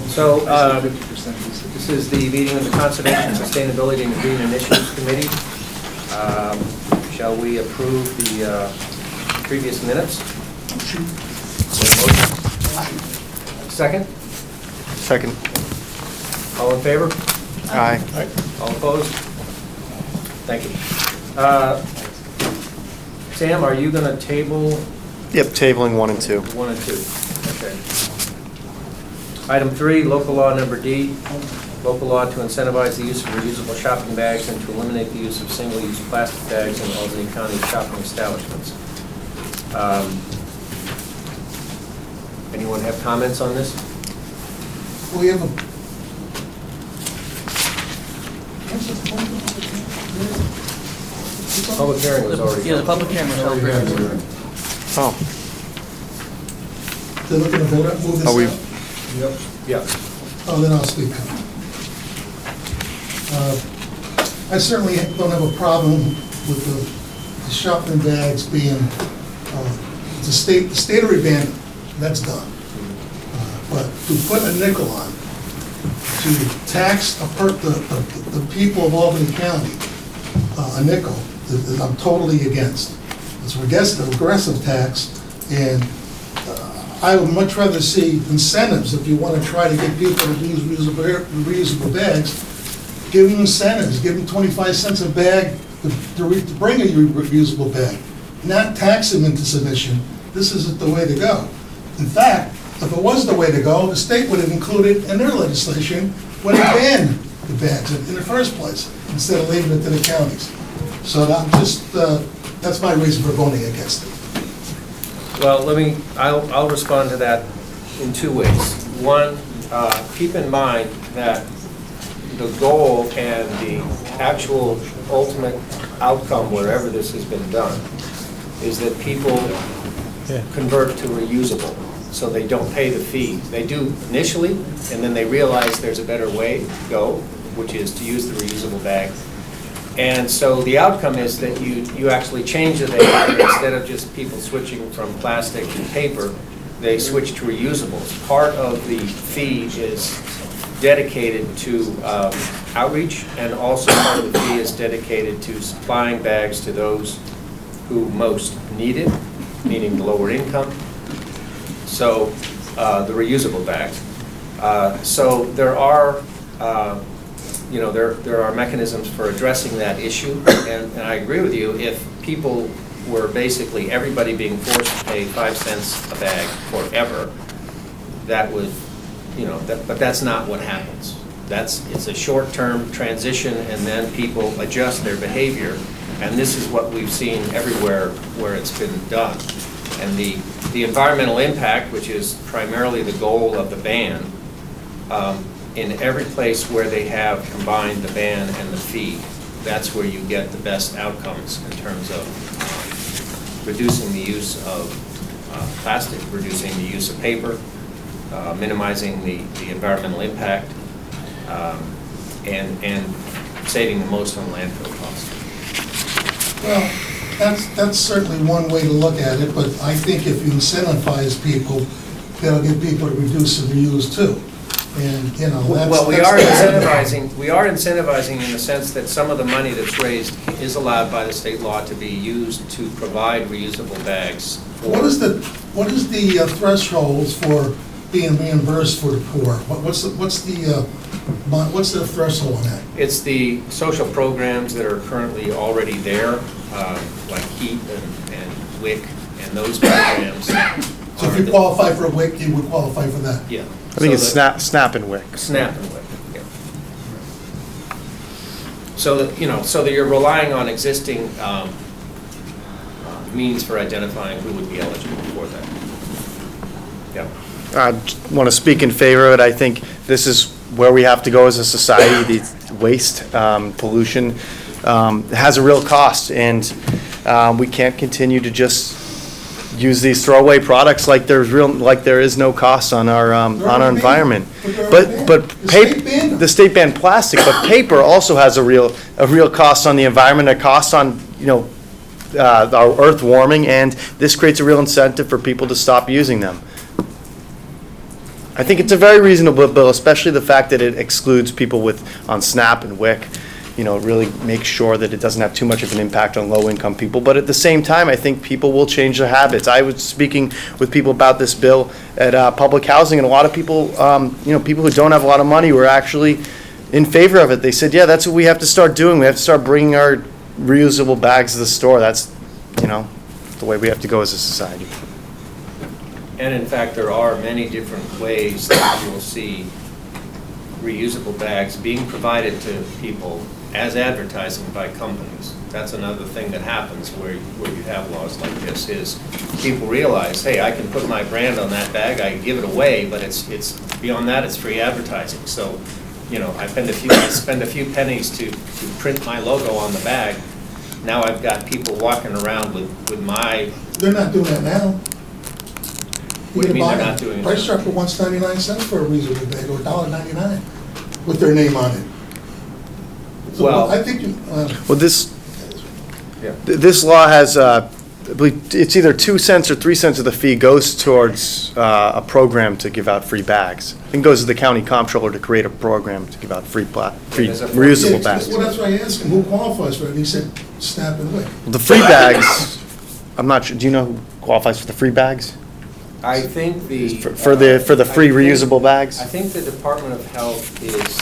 So, this is the meeting of the Conservation, Sustainability, and Green Initiatives Committee. Shall we approve the previous minutes? Second? Second. All in favor? Aye. All opposed? Thank you. Sam, are you going to table Yep, tabling 1 and 2. 1 and 2? Okay. Item 3, local law number D, local law to incentivize the use of reusable shopping bags and to eliminate the use of single-use plastic bags in Albany County shopping establishments. Anyone have comments on this? We have a... Public hearing was already... Yeah, the public hearing was held. Oh, They're looking to vote up, move this Are we- out? Yeah. Oh, then I'll speak. I certainly don't have a problem with the shopping bags being, the statery ban, that's done. But to put a nickel on, to tax the people of Albany County, a nickel, I'm totally against. It's a regressive tax, and I would much rather see incentives. If you want to try to get people to use reusable bags, give them incentives, give them 25 cents a bag to bring a reusable bag, not tax them into submission. This isn't the way to go. In fact, if it was the way to go, the state would have included in their legislation when it banned the bags in the first place, instead of leaving it to the counties. So I'm just, that's my reason for voting against it. Well, I'll respond to that in 2 ways. One, keep in mind that the goal and the actual ultimate outcome, wherever this has been done, is that people convert to reusable, so they don't pay the fee. They do initially, and then they realize there's a better way to go, which is to use the reusable bag. And so the outcome is that you actually change the behavior. Instead of just people switching from plastic to paper, they switch to reusables. Part of the fee is dedicated to outreach, and also part of the fee is dedicated to supplying bags to those who most need it, meaning the lower income. So the reusable bags. So there are there are mechanisms for addressing that issue, and I agree with you. If people were basically everybody being forced to pay 5 cents a bag forever, that would, but that's not what happens. It's a short-term transition, and then people adjust their behavior, and this is what we've seen everywhere where it's been done. And the environmental impact, which is primarily the goal of the ban, in every place where they have combined the ban and the fee, that's where you get the best outcomes in terms of reducing the use of plastic, reducing the use of paper, minimizing the environmental impact, and saving the most on landfill costs. Well, that's certainly one way to look at it, but I think if you incentivize people, that'll get people to reduce and reuse too. And, that's... Well, we are incentivizing in the sense that some of the money that's raised is allowed by the state law to be used to provide reusable bags. What is the thresholds for being reimbursed for the poor? What's the threshold on that? It's the social programs that are currently already there, like HEAP and WIC, and those programs. So if you qualify for a WIC, you would qualify for that? Yeah. I think it's SNAP and WIC. SNAP and WIC, yeah. So that, so that you're relying on existing means for identifying who would be eligible for that. Yeah. I want to speak in favor of it. I think this is where we have to go as a society. The waste, pollution has a real cost, and we can't continue to just use these throwaway products like there is no cost on our environment. But the state banned plastic, but paper also has a real cost on the environment, a cost on our earth warming, and this creates a real incentive for people to stop using them. I think it's a very reasonable bill, especially the fact that it excludes people on SNAP and WIC. You know, it really makes sure that it doesn't have too much of an impact on low-income people. But at the same time, I think people will change their habits. I was speaking with people about this bill at public housing, and a lot of people, people who don't have a lot of money were actually in favor of it. They said, yeah, that's what we have to start doing. We have to start bringing our reusable bags to the store. That's, the way we have to go as a society. And in fact, there are many different ways that you will see reusable bags being provided to people as advertising by companies. That's another thing that happens where you have laws like this, is people realize, hey, I can put my brand on that bag, I can give it away, but it's beyond that, it's free advertising. So, I spend a few pennies to print my logo on the bag. Now I've got people walking around with my... They're not doing that now. What do you mean they're not doing it? Price Chopper wants 99 cents for a reusable bag, or $1.99 with their name on it. So Well- I think Well, this Yeah. law has, I believe, it's either 2 cents or 3 cents of the fee goes towards a program to give out free bags. I think it goes to the county comptroller to create a program to give out free there's a- reusable bags. Well, that's why I asked him, who qualifies for it, and he said, Snap and WIC. The free bags, I'm not sure, do you know who qualifies for the free bags? I think For the free reusable bags? I think the Department of Health is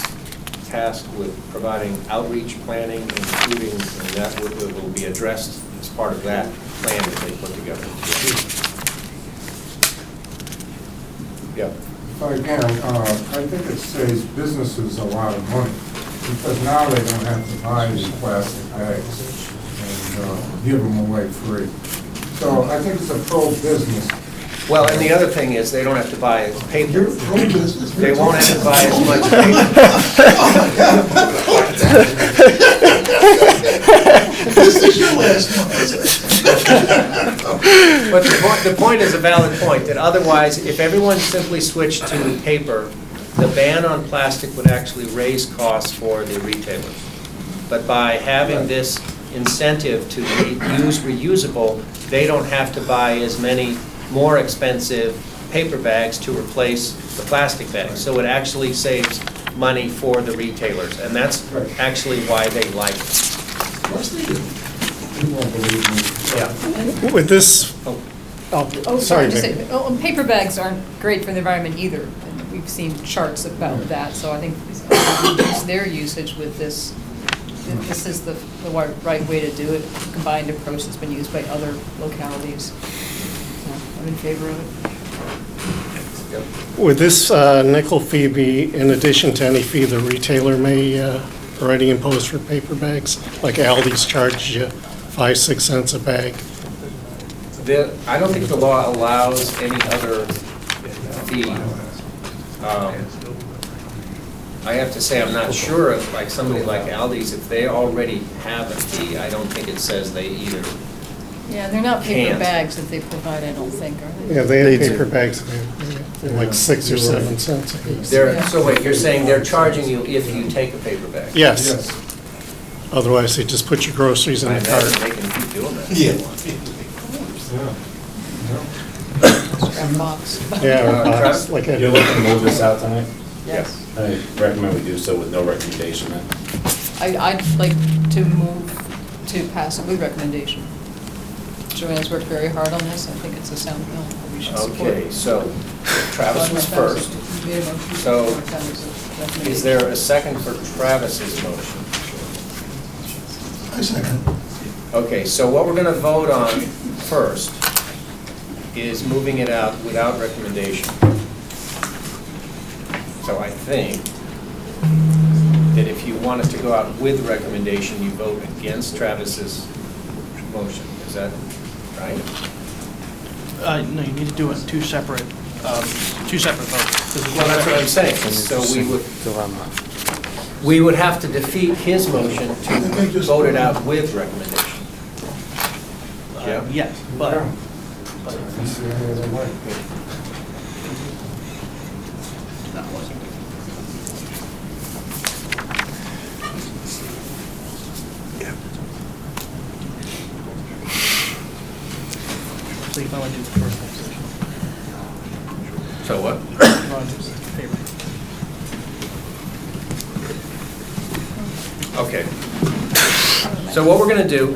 tasked with providing outreach planning, including, and that will be addressed as part of that plan that they put together. Yeah. If I can, I think it saves businesses a lot of money, because now they don't have to buy these plastic bags and give them away free. So I think it's a pro-business. Well, and the other thing is, they don't have to buy paper. You're pro-business. They won't have to buy as much paper. This is your last one. But the point is a valid point, that otherwise, if everyone simply switched to paper, the ban on plastic would actually raise costs for the retailers. But by having this incentive to use reusable, they don't have to buy as many more expensive paper bags to replace the plastic bags. So it actually saves money for the retailers, and that's actually why they like it. What's the deal? You won't believe me. Yeah. With this, Oh, sorry, just say, paper bags aren't great for the environment either. And we've seen charts about that, so I think reduce their usage with this. This is the right way to do it, combined approach that's been used by other localities. So I'm in favor of it. would this nickel fee be in addition to any fee the retailer may already impose for paper bags? Like Aldi's charge you 5-6 cents a bag? I don't think the law allows any other fee. I have to say, I'm not sure if, like, somebody like Aldi's, if they already have a fee, I don't think it says they either. Yeah, they're not paper Can't. bags that they provide, I don't think, are they? Yeah, they They have do. paper bags, they're like 6 or 7 cents a piece. So wait, you're saying they're charging you if you take a paper bag? Yes, Yes. otherwise they just put your groceries in I the imagine cart. they can keep doing that. Scrap box. Yeah, or Travis? box, like You're looking to move this out tonight? Yes. I recommend we do so with no recommendation then. I'd like to move to pass it with recommendation. Joanne's worked very hard on this, I think it's a sound bill, we should support Okay, it. so Travis was first. So, Is there a second for Travis's motion? I second. Okay, so what we're going to vote on first is moving it out without recommendation. So I think that if you want us to go out with recommendation, you vote against Travis's motion. Is that right? No, you need to do it two separate votes. Well, that's what I'm saying. So Dilemma. we would have to defeat his motion to vote it out with recommendation. Yeah. Yes, but This is the other way. not working. So you probably do the first one. So what? On paper. Okay. So what we're gonna do,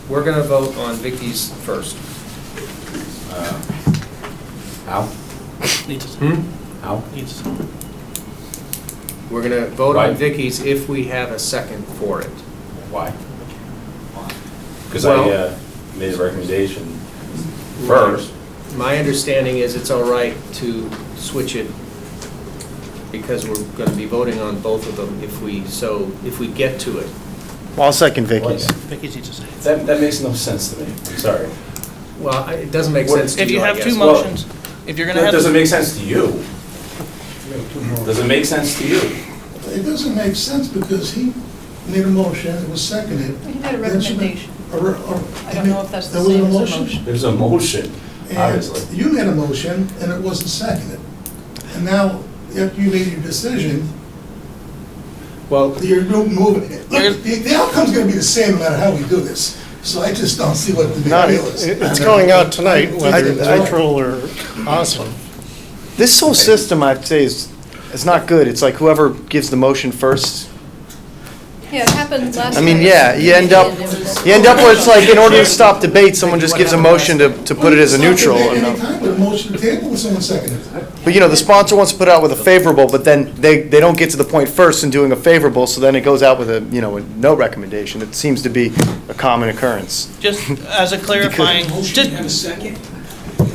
we're gonna vote on Vicky's first. How? Needs a Hmm? How? Needs a second. We're gonna vote Why? on Vicky's if we have a second for it. Why? Because Well- I made a recommendation first. My understanding is it's all right to switch it because we're gonna be voting on both of them if we get to it. I'll second Vicky's. Vicky's needs a second. That makes no sense to me. I'm sorry. Well, it doesn't make What- sense to If you, you I have guess. two motions, if you're gonna have. Does it make sense to you? Does it make sense to you? It doesn't make sense because he made a motion, it was seconded. He made a Then she made- recommendation. I don't know if that's the there was same a as a motion, motion. There's a motion, obviously. And you made a motion, and it wasn't seconded. And now, after you made your decision, Well, you're moving it. Look, the outcome's gonna be the same no matter how we do this. So I just don't see what the big Not, deal is. it's going out tonight, whether it's I- neutral or positive. This whole system, I'd say, is not good. It's like whoever gives the motion first. Yeah, it happened last I mean, night. yeah, you end up where it's like, in order to stop debate, someone just gives a motion to put it as a neutral. Well, you and, can stop the debate anytime with a motion to table when someone seconded it. But, you know, the sponsor wants to put out with a favorable, but then they don't get to the point first in doing a favorable, so then it goes out with a, you know, a no recommendation. It seems to be a common occurrence. Just as a clarifying, just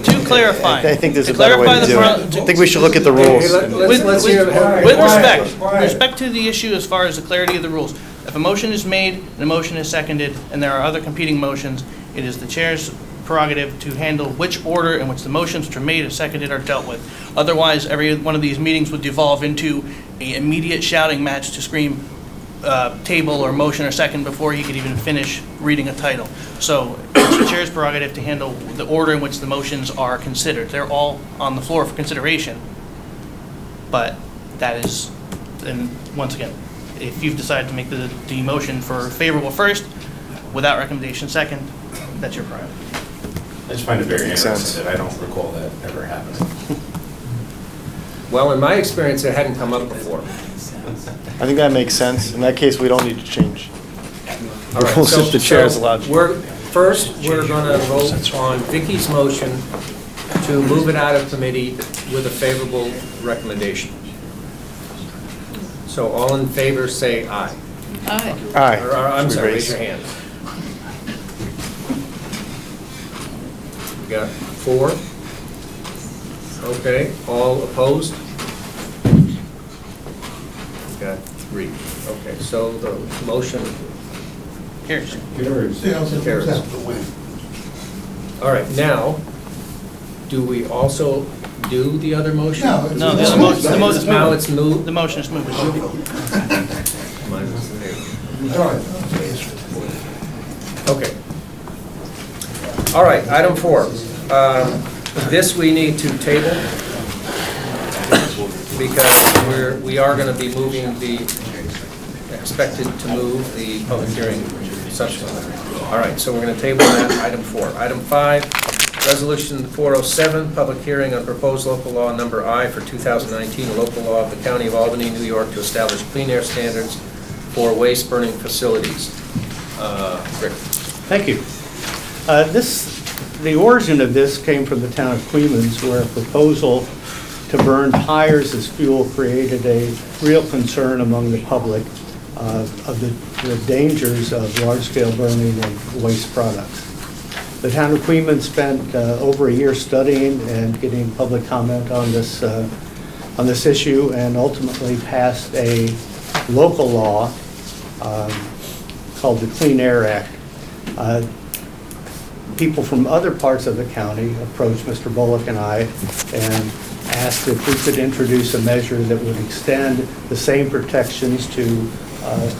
to clarify. I think there's a to better way clarify to the do pro- it. I think we should look at the rules. Hey, With let's hear. with Quiet, respect, quiet. respect to the issue as far as the clarity of the rules. If a motion is made and a motion is seconded and there are other competing motions, it is the chair's prerogative to handle which order in which the motions which are made and seconded are dealt with. Otherwise, every one of these meetings would devolve into an immediate shouting match to scream table or motion or second before he could even finish reading a title. So it's the chair's prerogative to handle the order in which the motions are considered. They're all on the floor for consideration. But that is, and once again, if you've decided to make the motion for favorable first, without recommendation second, that's your prerogative. I just find it very Makes interesting sense. that I don't recall that ever happening. Well, in my experience, it hadn't come up before. I think that makes sense. In that case, we don't need to change. All right, Rules so- if the chair is so allowed. First, we're gonna vote on Vicky's motion to move it out of committee with a favorable recommendation. So all in favor, say aye. Aye. Aye. Or, I'm Should we sorry, raise? raise your hand. We got 4. Okay, all opposed? Got 3. Okay, so the motion, Here's, Carries. See how it Carries. comes out, the win. all right, now, do we also do the other motion? No, it's- No, the it's- other motion- the motion- Now it's moved. the motion is moved. All right. Okay. All right, item 4. This we need to table because we are going to be moving expected to move the public hearing subsequently. All right, so we're going to table that, item 4. Item 5, Resolution 407, public hearing on proposed local law number I for 2019, a local law of the County of Albany, New York, to establish clean air standards for waste burning facilities. Rick? Thank you. The origin of this came from the town of Queens, where a proposal to burn tires as fuel created a real concern among the public of the dangers of large-scale burning of waste products. The town of Queens spent over a year studying and getting public comment on this issue, and ultimately passed a local law called the Clean Air Act. People from other parts of the county approached Mr. Bullock and I and asked if we could introduce a measure that would extend the same protections to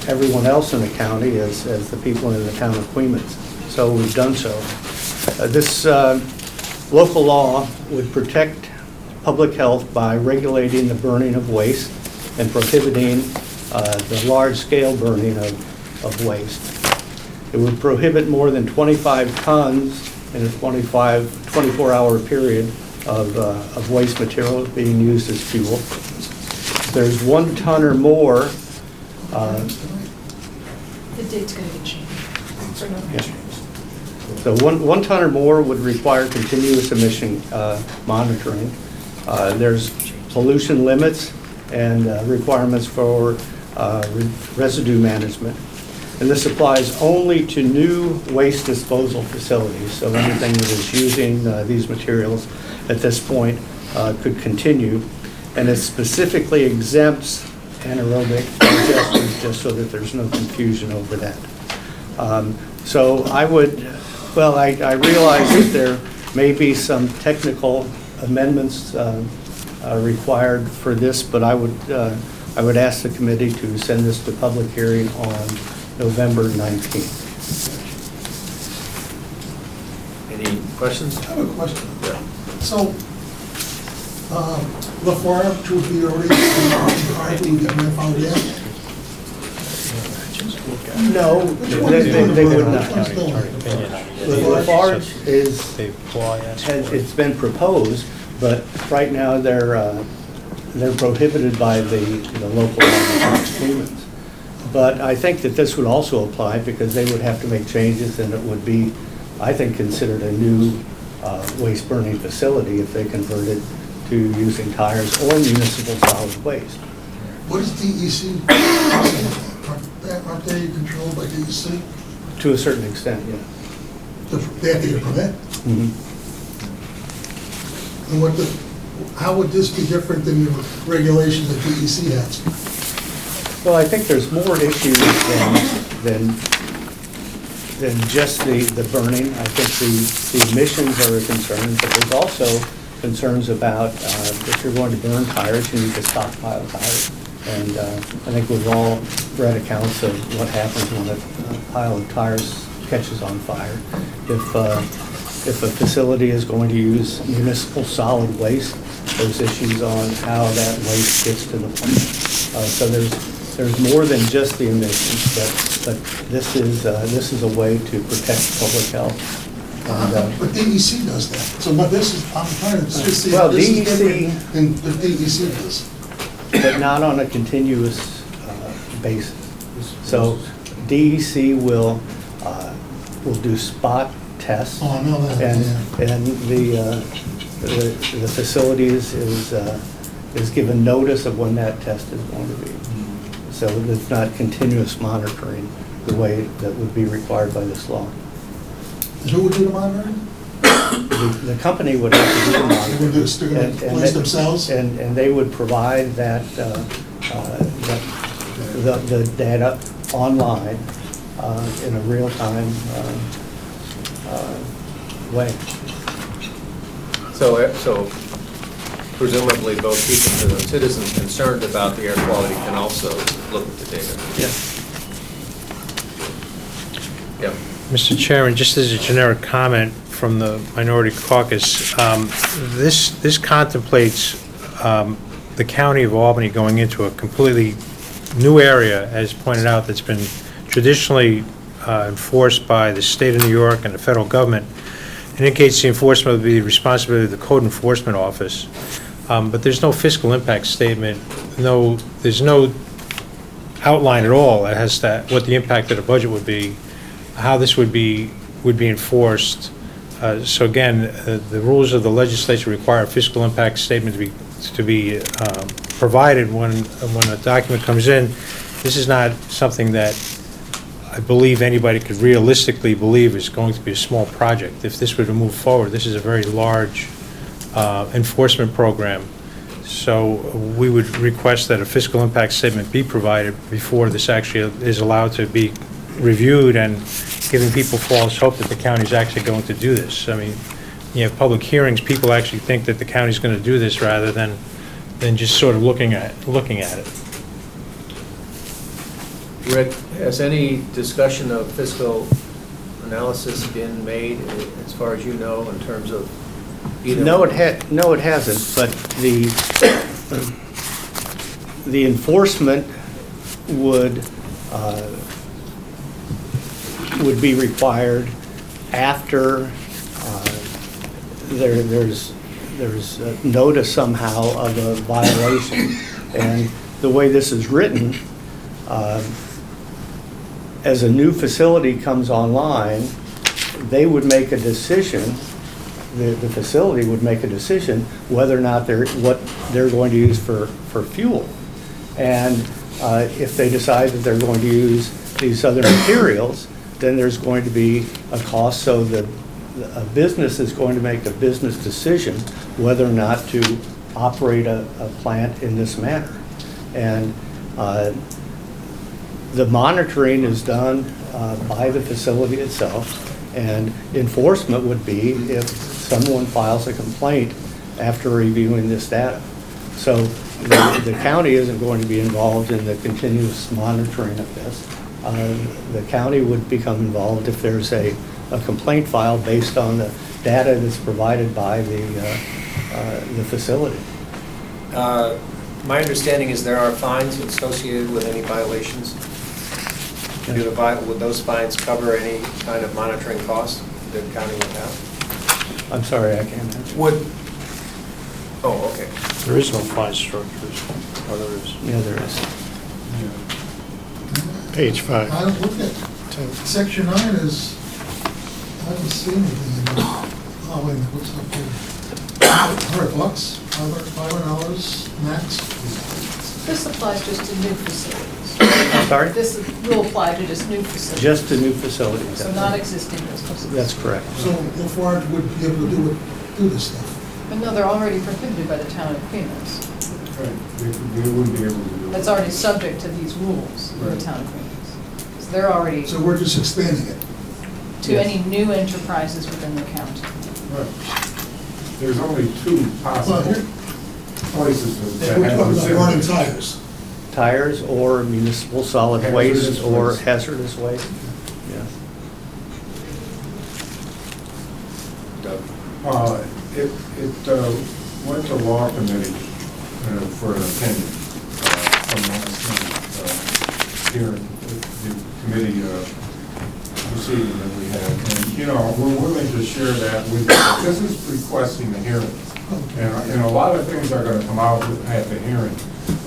everyone else in the county as the people in the town of Queens. So we've done so. This local law would protect public health by regulating the burning of waste and prohibiting the large-scale burning of waste. It would prohibit more than 25 tons in a 24-hour period of waste material being used as fuel. If there's 1 ton or more, The date's going to get changed. Or not Yeah. changed. so 1 ton or more would require continuous emission monitoring. There's pollution limits and requirements for residue management. And this applies only to new waste disposal facilities. So anything that is using these materials at this point could continue. And it specifically exempts anaerobic digesters, just so that there's no confusion over that. So I would, well, I realize that there may be some technical amendments required for this, but I would ask the committee to send this to public hearing on November 19th. Any questions? I have a question. So, the farm to be already grandfathered in? No, they would not. The Lafarge is, it's been proposed, but right now they're prohibited by the local agreements. But I think that this would also apply because they would have to make changes and it would be, I think, considered a new waste burning facility if they converted to using tires or municipal solid waste. What is DEC? Aren't they controlled by DEC? To a certain extent, yeah. They have to get a permit? Mhm. And how would this be different than the regulations that DEC has? Well, I think there's more issues than just the burning. I think the emissions are a concern, but there's also concerns about if you're going to burn tires, you need to stockpile tires. And I think we've all read accounts of what happens when a pile of tires catches on fire. If a facility is going to use municipal solid waste, there's issues on how that waste gets to the plant. So there's more than just the emissions, but this is a way to protect public health. And, But DEC does that. So what this is, I'm trying to just see how Well, this is DEC different than the DEC does. but not on a continuous basis. So DEC will do spot tests. Oh, I know that, And the facilities is given notice of when that test is going to be. So it's not continuous monitoring the way that would be required by this law. And who would do the monitoring? The company would have to do the They would monitoring. just do it police themselves? And they would provide that, the data online in a real-time way. So presumably both people, the citizens concerned about the air quality can also look at the data. Yes. Yeah. Mr. Chairman, just as a generic comment from the Minority Caucus, this contemplates the County of Albany going into a completely new area, as pointed out, that's been traditionally enforced by the state of New York and the federal government. It indicates the enforcement will be the responsibility of the Code Enforcement Office. But there's no fiscal impact statement, there's no outline at all as to what the impact of the budget would be, how this would be enforced. So again, the rules of the legislature require a fiscal impact statement to be provided when a document comes in. This is not something that I believe anybody could realistically believe is going to be a small project. If this were to move forward, this is a very large enforcement program. So we would request that a fiscal impact statement be provided before this actually is allowed to be reviewed, and giving people false hope that the county's actually going to do this. I mean, you have public hearings, people actually think that the county's going to do this rather than just sort of looking at it. Rick, has any discussion of fiscal analysis been made, as far as you know, in terms of either? No, it hasn't, but the enforcement would be required after there's there's a notice somehow of a violation. And the way this is written, as a new facility comes online, they would make a decision, the facility would make a decision whether or not what they're going to use for fuel. And if they decide that they're going to use these other materials, then there's going to be a cost. So a business is going to make a business decision whether or not to operate a plant in this manner. And the monitoring is done by the facility itself, and enforcement would be if someone files a complaint after reviewing this data. So the county isn't going to be involved in the continuous monitoring of this. The county would become involved if there's a complaint filed based on the data that's provided by the facility. My understanding is there are fines associated with any violations. Would those fines cover any kind of monitoring costs that the county would have? I'm sorry, I can't answer. Oh, okay. There is no fine structures. Oh, there is. Yeah, there is. Page 5. I don't look at, section 9 is, I haven't seen anything in there. Oh, wait a minute, what's up here? $100, $500 max? This applies just to new facilities. I'm sorry? This will apply to just new facilities. Just to new facilities. So not existing businesses. That's correct. So Lafarge would be able to do this stuff. But no, they're already prohibited by the town of Phoenix. Right, they wouldn't be able to do it. That's already subject to these rules in the Right. town of Phoenix. So they're already So we're just expanding it. to any new enterprises within the county. Right. There's only two Well, possible here, places that we're have talking about running recipients. tires. Tires or municipal solid Hazardous waste or waste. hazardous waste. Yeah. Doug? It went to law committee for an opinion from last night, here, the committee proceeding that we had. And, you know, we're willing to share that with you. This is requesting a hearing. And a lot of things are going to come out at the hearing.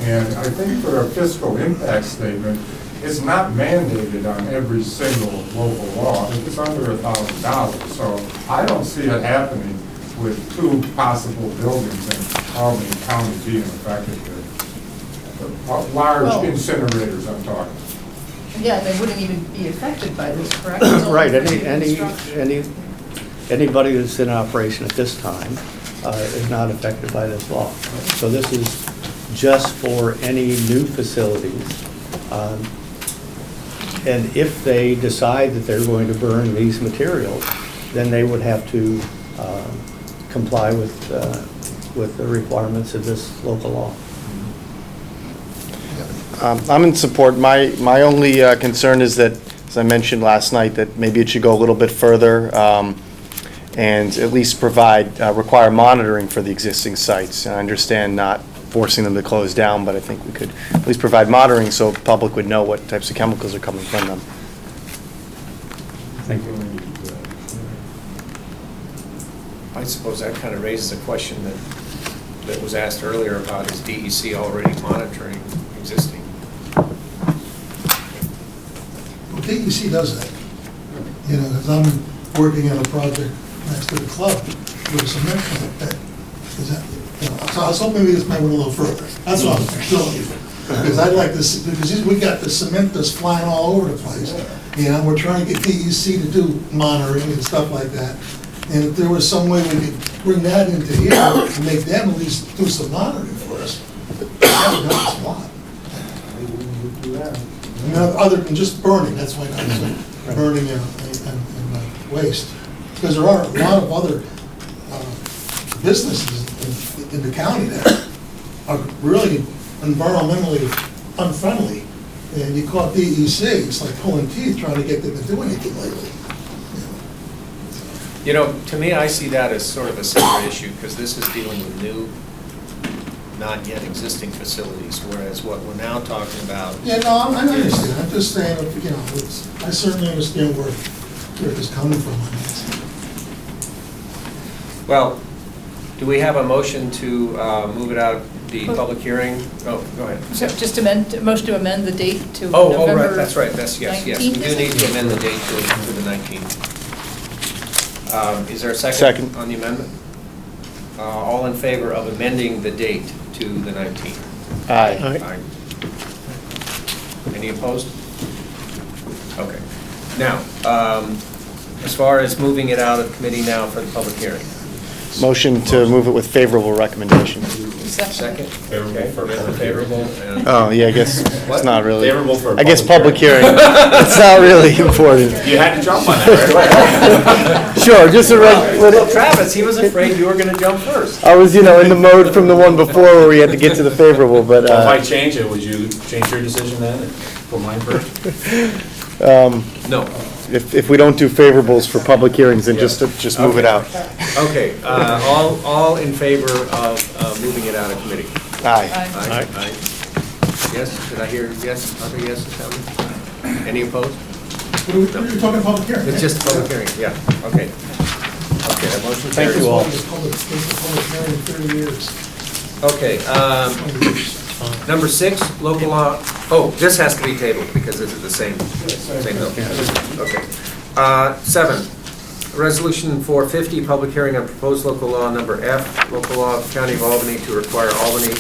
And I think for a fiscal impact statement, it's not mandated on every single local law. It's under $1,000. So I don't see it happening with two possible buildings in Albany County being affected here. Large Well- incinerators, I'm talking. Yeah, they wouldn't even be affected by this, correct? It's only Right, for new construction. anybody that's in operation at this time is not affected by this law. So this is just for any new facilities. And if they decide that they're going to burn these materials, then they would have to comply with the requirements of this local law. I'm in support. My only concern is that, as I mentioned last night, that maybe it should go a little bit further and at least require monitoring for the existing sites. And I understand not forcing them to close down, but I think we could at least provide monitoring so the public would know what types of chemicals are coming from them. Thank you. I suppose that kind of raises a question that was asked earlier about is DEC already monitoring existing? Well, DEC does that. You know, because I'm working on a project next to the club with a cement plant that is that, you know, so I was hoping maybe this might went a little further. That's what I'm telling you. Because I'd like this, because we got the cement that's flying all over the place. You know, we're trying to get DEC to do monitoring and stuff like that. And if there was some way we could bring that into here and make them at least do some monitoring for us, that would help us a lot. You know, other than just burning, that's why I'm saying, burning and waste. Because there are a lot of other businesses in the county that are really environmentally unfriendly. And you call it DEC, it's like pulling teeth trying to get them to do anything lately. You know, to me, I see that as sort of a separate issue, because this is dealing with new, not yet existing facilities, whereas what we're now talking about. Yeah, no, I understand, I'm just saying, you know, I certainly understand where it's coming from on that. Well, Do we have a motion to move it out, the public hearing? Oh, go ahead. So just motion to amend the date to Oh, November. right, that's right, yes. We 19th, do is need it? to amend the date to the 19th. Is there a second? Second. On the amendment? All in favor of amending the date to the 19th? Aye. Aye. Any opposed? Okay. Now, as far as moving it out of committee now for the public hearing. Motion to move it with favorable recommendation. Second? Favorable Okay, for public favorable. and- Oh, yeah, I guess it's not really. Favorable for I guess public public hearing, it's not really important. You had to jump on that right away. Sure, just a Well, Travis, he was afraid you were going to jump first. I was, in the mode from the one before where we had to get to the favorable, but, Well, if I change it, would you change your decision then and put mine first? No. if we don't do favorables for public hearings, then just move it out. Okay, all in favor of moving it out of committee? Aye. Aye. Aye. Yes, did I hear yes, other yeses, Helen? Any opposed? We're talking public hearing. It's just a public hearing, yeah, okay. Okay, that motion carries. Thank you all. It's public hearing in 30 years. Okay, number 6, local law, oh, this has to be tabled because this is the same bill. Okay. 7, resolution 450, public hearing on proposed local law number F, local law of the County of Albany to require Albany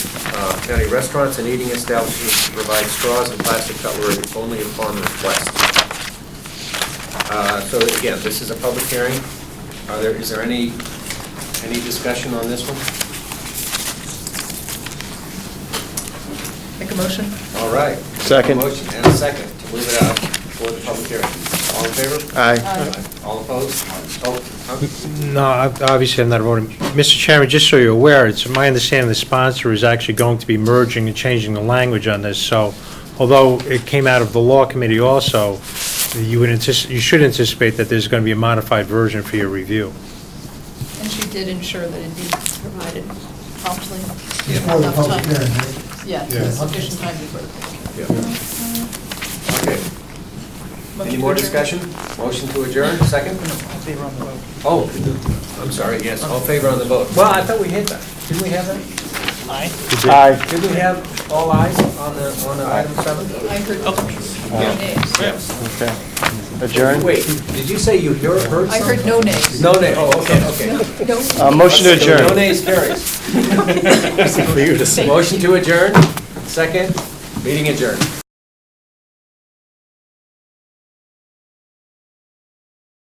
County restaurants and eating establishments to provide straws and plastic cutlery only upon request. So again, this is a public hearing. Is there any discussion on this one? Make a motion? All right. Second. Motion and a second to move it out for the public hearing. All in favor? Aye. All opposed? Oh, No, obviously I'm not voting. Mr. Chairman, just so you're aware, it's my understanding the sponsor is actually going to be merging and changing the language on this, so although it came out of the law committee also, you should anticipate that there's going to be a modified version for your review. And she did ensure that it be provided promptly. Before the Enough public time. hearing, right? Yeah, Yeah. sufficient time before. okay. Any more discussion? Motion to adjourn, second? Favor on the vote. Oh, I'm sorry, yes, all in favor on the vote. Well, I thought we had that. Didn't we have that? Aye. Aye. Didn't we have all ayes on the item 7? I heard no nays. Yes. Okay. Adjourn? Wait, did you say you heard something? I heard no nays. No nay, oh, okay. No. Motion to So adjourn. no nays carries. Motion to adjourn, second, meeting adjourned.